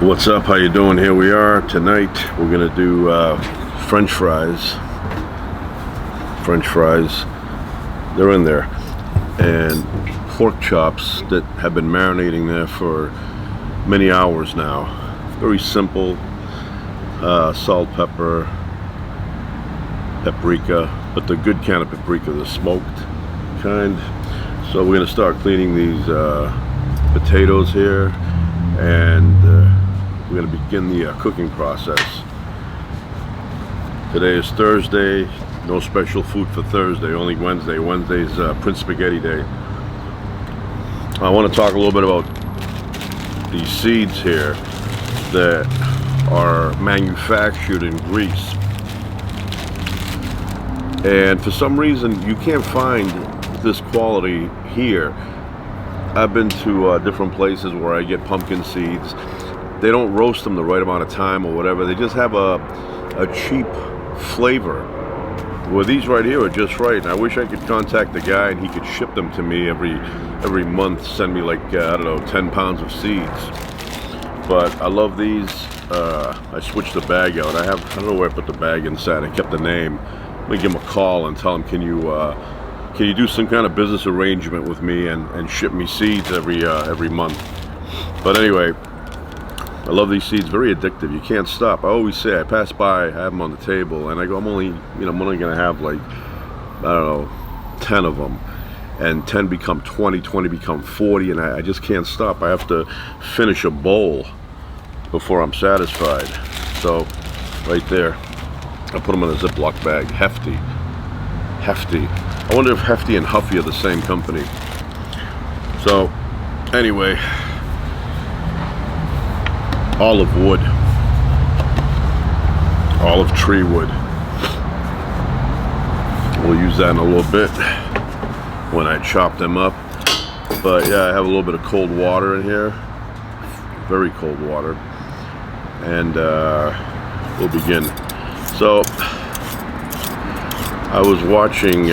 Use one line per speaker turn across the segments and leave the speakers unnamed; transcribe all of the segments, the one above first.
What's up? How you doing? Here we are. Tonight we're gonna do French fries. French fries, they're in there, and pork chops that have been marinating there for many hours now. Very simple. Salt, pepper, paprika, but the good kind of paprika, the smoked kind. So we're gonna start cleaning these potatoes here, and we're going to begin the cooking process. Today is Thursday. No special food for Thursday, only Wednesday. Wednesday's Prince Spaghetti Day. I want to talk a little bit about these seeds here that are manufactured in Greece. And for some reason, you can't find this quality here. I've been to different places where I get pumpkin seeds. They don't roast them the right amount of time or whatever. They just have a cheap flavor. Well, these right here are just right. And I wish I could contact the guy and he could ship them to me every month. Send me like, I don't know, 10 pounds of seeds. But I love these. I switched the bag out. I don't know where I put the bag inside. I kept the name. Let me give him a call and tell him, can you do some kind of business arrangement with me and ship me seeds every month. But anyway, I love these seeds. Very addictive. You can't stop. I always say, I pass by, I have them on the table, and I go, I'm only gonna have like, I don't know, 10 of them, and 10 become 20, 20 become 40, and I just can't stop. I have to finish a bowl before I'm satisfied. So right there, I put them in a Ziploc bag. Hefty. I wonder if Hefty and Huffy are the same company. So anyway, olive wood, olive tree wood. We'll use that in a little bit when I chop them up. But yeah, I have a little bit of cold water in here, very cold water, and we'll begin. So I was watching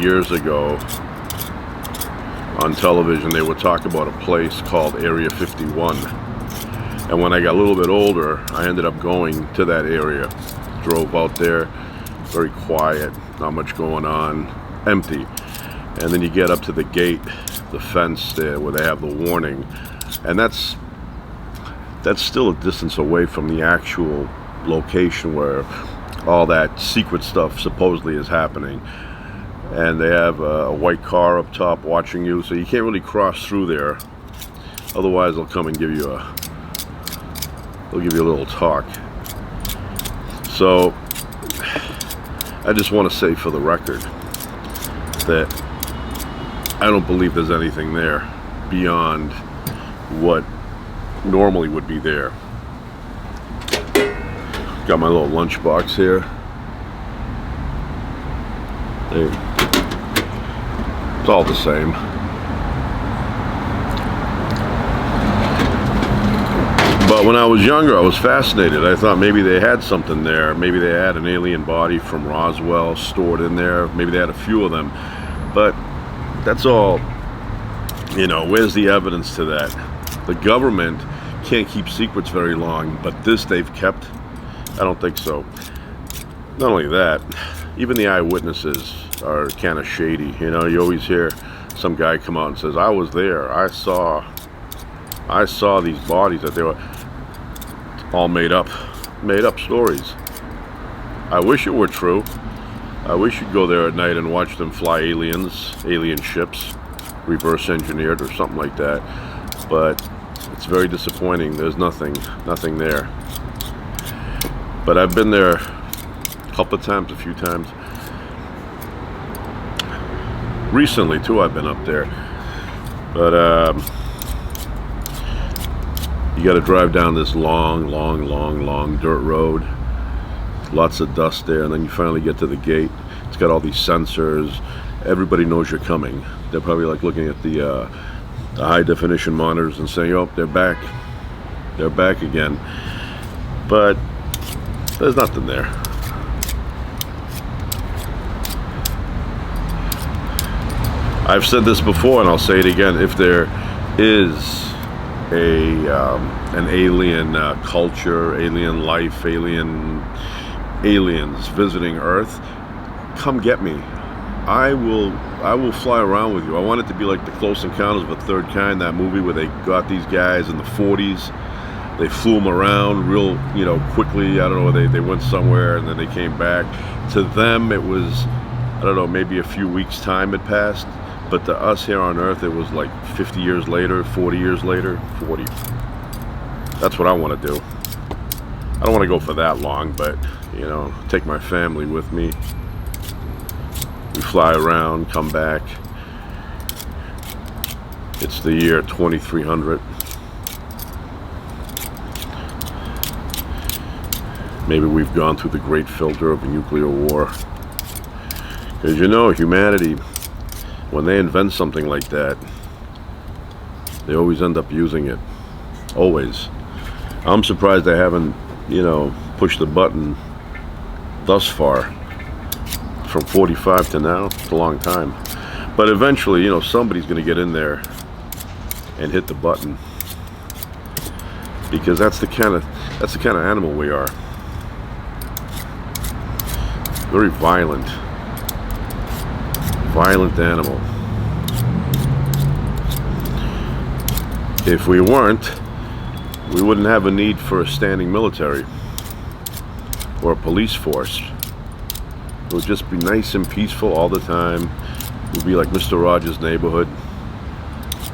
years ago on television. They would talk about a place called Area 51. And when I got a little bit older, I ended up going to that area. Drove out there, very quiet, not much going on, empty. And then you get up to the gate, the fence there where they have the warning. And that's still a distance away from the actual location where all that secret stuff supposedly is happening. And they have a white car up top watching you, so you can't really cross through there. Otherwise, they'll come and give you a little talk. So I just want to say for the record that I don't believe there's anything there beyond what normally would be there. Got my little lunchbox here. It's all the same. But when I was younger, I was fascinated. I thought maybe they had something there. Maybe they had an alien body from Roswell stored in there. Maybe they had a few of them. But that's all, where's the evidence to that? The government can't keep secrets very long, but this they've kept. I don't think so. Not only that, even the eyewitnesses are kind of shady. You always hear some guy come out and says, I was there. I saw these bodies. That they were all made up stories. I wish it were true. I wish you'd go there at night and watch them fly alien ships, reverse engineered or something like that. But it's very disappointing. There's nothing there. But I've been there a few times. Recently too, I've been up there. But you got to drive down this long dirt road. Lots of dust there, and then you finally get to the gate. It's got all these sensors. Everybody knows you're coming. They're probably like looking at the high definition monitors and saying, oh, they're back again. But there's nothing there. I've said this before and I'll say it again. If there is an alien culture, alien life, aliens visiting Earth, come get me. I will fly around with you. I want it to be like the Close Encounters of the Third Kind, that movie where they got these guys in the 40s. They flew them around real, quickly. I don't know, they went somewhere and then they came back. To them, it was, I don't know, maybe a few weeks' time had passed. But to us here on Earth, it was like 50 years later, 40 years later, 40. That's what I want to do. I don't want to go for that long, but, take my family with me. We fly around, come back. It's the year 2300. Maybe we've gone through the great filter of a nuclear war. Because humanity, when they invent something like that, they always end up using it. Always. I'm surprised they haven't, pushed the button thus far. From 45 to now, it's a long time. But eventually, somebody's going to get in there and hit the button. Because that's the kind of animal we are. Very violent animal. If we weren't, we wouldn't have a need for a standing military or a police force. It would just be nice and peaceful all the time. It would be like Mr. Rogers' Neighborhood.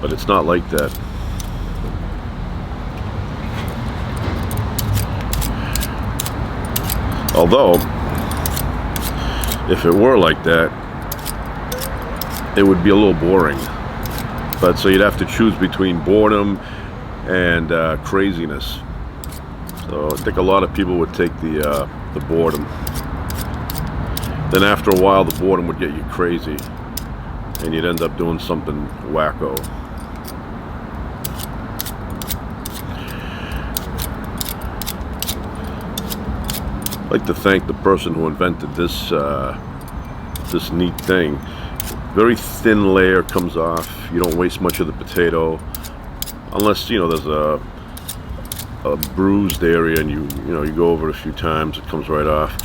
But it's not like that. Although, if it were like that, it would be a little boring. But so you'd have to choose between boredom and craziness. So I think a lot of people would take the boredom. Then after a while, the boredom would get you crazy, and you'd end up doing something wacko. I'd like to thank the person who invented this this neat thing. Very thin layer comes off. You don't waste much of the potato, unless there's a bruised area and you go over it a few times. It comes right off.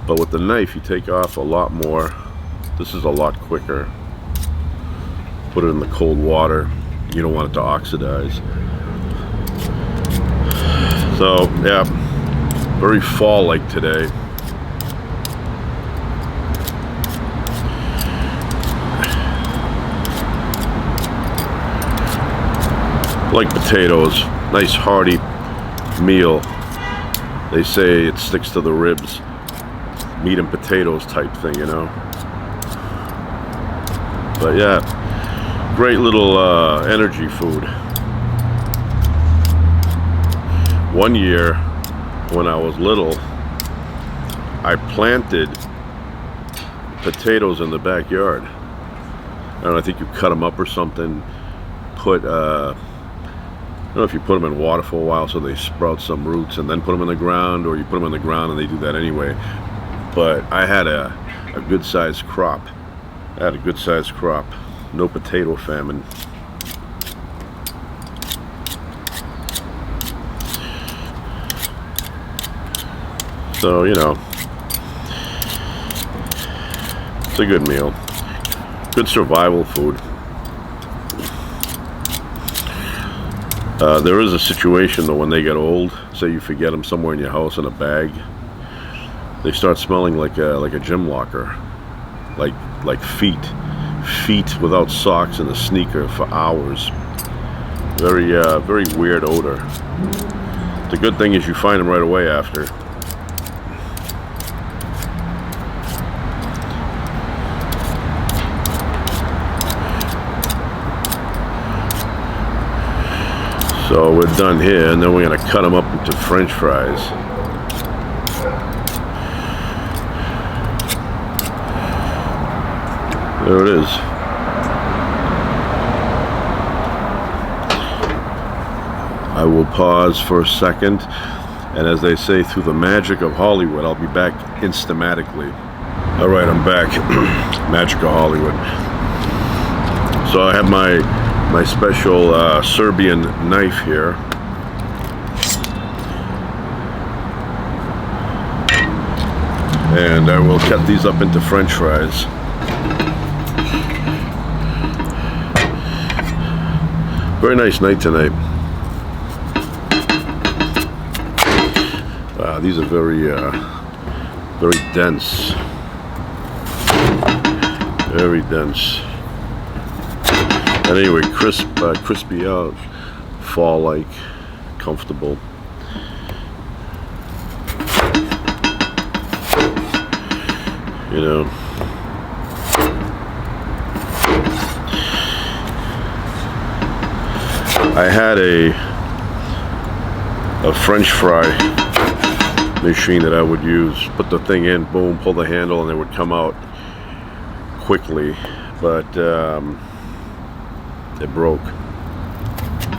But with the knife, you take off a lot more. This is a lot quicker. Put it in the cold water. You don't want it to oxidize. So yeah, very fall-like today. Like potatoes, nice hearty meal. They say it sticks to the ribs. Meat and potatoes type thing, But yeah, great little energy food. One year, when I was little, I planted potatoes in the backyard. I don't know, I think you cut them up or something. Put, I don't know if you put them in water for a while so they sprout some roots and then put them in the ground, or you put them in the ground and they do that anyway. But I had a good-sized crop. No potato famine. So, it's a good meal. Good survival food. There is a situation though when they get old. Say you forget them somewhere in your house in a bag. They start smelling like a gym locker, like feet without socks in a sneaker for hours. Very very weird odor. The good thing is you find them right away after. So we're done here, and then we're gonna cut them up into French fries. There it is. I will pause for a second, and as they say, through the magic of Hollywood, I'll be back instamatically. All right, I'm back. Magic of Hollywood. So I have my my special Serbian knife here. And I will cut these up into French fries. Very nice night tonight. These are very dense. Very dense. And anyway, crispy out, fall-like, comfortable. You know. I had a French fry machine that I would use. Put the thing in, boom, pull the handle, and it would come out quickly. But it broke.